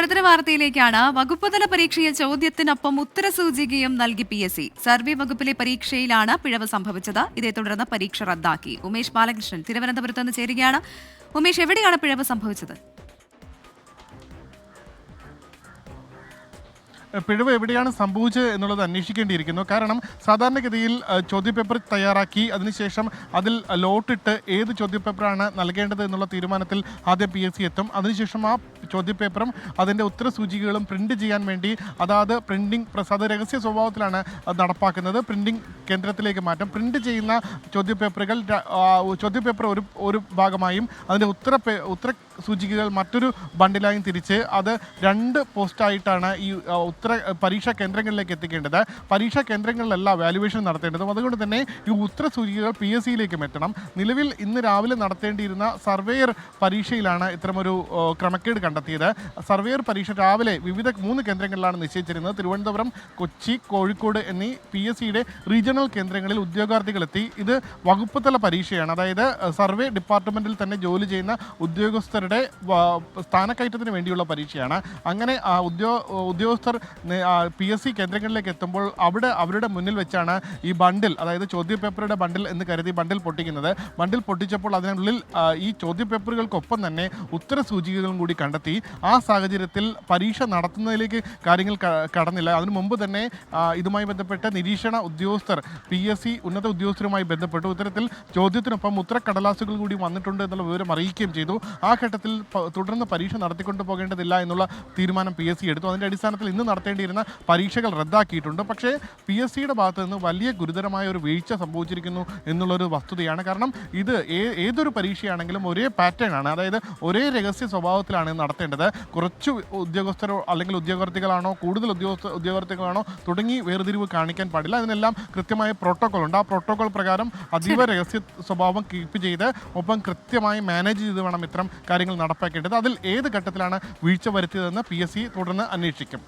അടുത്തൊരു വാർത്തയിലേക്കാണ്. വകുപ്പുതല പരീക്ഷയിൽ ചോദ്യത്തിനൊപ്പം ഉത്തരസൂചികയും നൽകി PSC. സർവേ വകുപ്പിലെ പരീക്ഷയിലാണ് പിഴവ് സംഭവിച്ചത്. ഇതേ തുടർന്ന് പരീക്ഷ റദ്ദാക്കി. ഉമേഷ് ബാലകൃഷ്ണൻ തിരുവനന്തപുരത്ത് നിന്ന് ചേരുകയാണ്. ഉമേഷ്, എവിടെയാണ് പിഴവ് സംഭവിച്ചത്? പിഴവ് എവിടെയാണ് സംഭവിച്ചത് എന്നുള്ളത് അന്വേഷിക്കേണ്ടിയിരിക്കുന്നു. കാരണം സാധാരണഗതിയിൽ ചോദ്യപേപ്പർ തയ്യാറാക്കി അതിനുശേഷം അതിൽ ലോട്ടിട്ട് ഏത് ചോദ്യപേപ്പറാണ് നൽകേണ്ടത് എന്നുള്ള തീരുമാനത്തിൽ ആദ്യം PSC എത്തും. അതിനുശേഷം ആ ചോദ്യപേപ്പറും അതിൻ്റെ ഉത്തരസൂചികകളും പ്രിന്റ് ചെയ്യാൻ വേണ്ടി അതാത് പ്രിന്റിംഗ് പ്രസ് അത് രഹസ്യ സ്വഭാവത്തിലാണ് നടപ്പാക്കുന്നത്. പ്രിന്റിംഗ് കേന്ദ്രത്തിലേക്ക് മാറ്റും. പ്രിന്റ് ചെയ്യുന്ന ചോദ്യപേപ്പർ ഒരു ഭാഗമായും അതിൻ്റെ ഉത്തരസൂചികകൾ മറ്റൊരു ബണ്ടിലായും തിരിച്ച് അത് രണ്ട് പോസ്റ്റായിട്ടാണ് ഈ പരീക്ഷാ കേന്ദ്രങ്ങളിലേക്ക് എത്തിക്കേണ്ടത്. പരീക്ഷാ കേന്ദ്രങ്ങളിലല്ല വാല്യുവേഷൻ നടത്തേണ്ടതും. അതുകൊണ്ട് തന്നെ ഈ ഉത്തരസൂചികകൾ PSCയിലേക്കും എത്തണം. നിലവിൽ ഇന്ന് രാവിലെ നടത്തേണ്ടിയിരുന്ന സർവേയർ പരീക്ഷയിലാണ് ഇത്തരമൊരു ക്രമക്കേട് കണ്ടെത്തിയത്. സർവേയർ പരീക്ഷ രാവിലെ വിവിധ 3 കേന്ദ്രങ്ങളിലാണ് നിശ്ചയിച്ചിരുന്നത്. തിരുവനന്തപുരം, കൊച്ചി, കോഴിക്കോട് എന്നീ PSCയുടെ റീജിയണൽ കേന്ദ്രങ്ങളിൽ ഉദ്യോഗാർത്ഥികളെത്തി. ഇത് വകുപ്പ് തല പരീക്ഷയാണ്. അതായത് സർവേ ഡിപ്പാർട്ട്മെൻറ്റിൽ തന്നെ ജോലി ചെയ്യുന്ന ഉദ്യോഗസ്ഥരുടെ സ്ഥാനക്കയറ്റത്തിന് വേണ്ടിയുള്ള പരീക്ഷയാണ്. അങ്ങനെ ഉദ്യോഗസ്ഥർ PSC കേന്ദ്രങ്ങളിലേക്ക് എത്തുമ്പോൾ അവിടെ അവരുടെ മുന്നിൽ വെച്ചാണ് ഈ ബണ്ടിൽ, അതായത് ചോദ്യപേപ്പറുടെ ബണ്ടിൽ എന്ന് കരുതി ബണ്ടിൽ പൊട്ടിക്കുന്നത്. ബണ്ടിൽ പൊട്ടിച്ചപ്പോൾ അതിനുള്ളിൽ ഈ ചോദ്യപേപ്പറുകൾക്കൊപ്പം തന്നെ ഉത്തരസൂചികകളും കൂടി കണ്ടെത്തി. ആ സാഹചര്യത്തിൽ പരീക്ഷ നടത്തുന്നതിലേക്ക് കാര്യങ്ങൾ കടന്നില്ല. അതിനു മുമ്പ് തന്നെ ഇതുമായി ബന്ധപ്പെട്ട നിരീക്ഷണ ഉദ്യോഗസ്ഥർ PSC ഉന്നത ഉദ്യോഗസ്ഥരുമായി ബന്ധപ്പെട്ടു. ഇത്തരത്തിൽ ചോദ്യത്തിനൊപ്പം ഉത്തരക്കടലാസുകൾ കൂടി വന്നിട്ടുണ്ട് എന്നുള്ള വിവരം അറിയിക്കുകയും ചെയ്തു. ആ ഘട്ടത്തിൽ തുടർന്ന് പരീക്ഷ നടത്തിക്കൊണ്ടു പോകേണ്ടതില്ല എന്നുള്ള തീരുമാനം PSC എടുത്തു. അതിൻ്റെ അടിസ്ഥാനത്തിൽ ഇന്ന് നടത്തേണ്ടിയിരുന്ന പരീക്ഷകൾ റദ്ദാക്കിയിട്ടുണ്ട്. പക്ഷേ PSCയുടെ ഭാഗത്ത് നിന്ന് വലിയ ഗുരുതരമായ ഒരു വീഴ്ച സംഭവിച്ചിരിക്കുന്നു എന്നുള്ളൊരു വസ്തുതയാണ്. കാരണം ഇത് ഏതൊരു പരീക്ഷയാണെങ്കിലും ഒരേ പാറ്റേൺ ആണ്, അതായത് ഒരേ രഹസ്യ സ്വഭാവത്തിലാണ് നടത്തേണ്ടത്. കുറച്ച് ഉദ്യോഗസ്ഥരോ അല്ലെങ്കിൽ ഉദ്യോഗാർത്ഥികളാണോ കൂടുതൽ ഉദ്യോഗാർത്ഥികളാണോ തുടങ്ങി വേർതിരിവ് കാണിക്കാൻ പാടില്ല. അതിനെല്ലാം കൃത്യമായ പ്രോട്ടോകോൾ ഉണ്ട്. ആ പ്രോട്ടോകോൾ പ്രകാരം അതീവ രഹസ്യ സ്വഭാവം കീപ്പ് ചെയ്ത് ഒപ്പം കൃത്യമായി മാനേജ് ചെയ്ത് വേണം ഇത്തരം കാര്യങ്ങൾ നടപ്പാക്കേണ്ടത്. അതിൽ ഏത് ഘട്ടത്തിലാണ് വീഴ്ച വരുത്തിയതെന്ന് PSC തുടർന്ന് അന്വേഷിക്കും.